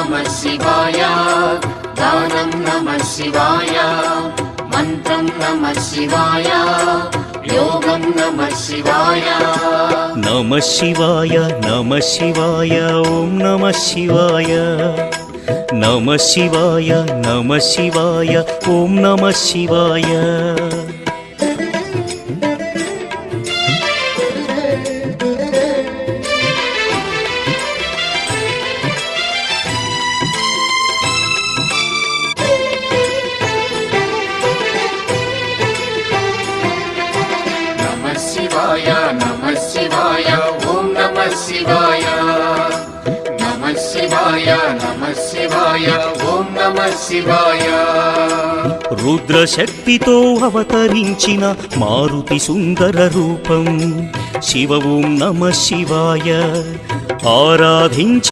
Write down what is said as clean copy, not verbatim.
नमः शिवाय गानं नमः शिवाय मन्त्रं नमः शिवाय योगं नमः शिवाय नमः शिवाय नमः शिवाय ॐ नमः शिवाय नमः शिवाय नमः शिवाय ॐ नमः शिवाय नमः शिवाय ॐ नमः शिवाय नमः शिवाय नमः शिवाय ॐ नमः शिवाय रुद्रशक्तितो अवतरिंचिन मारुति सुंदर रूपं शिव ॐ नमः शिवाय आराधिंच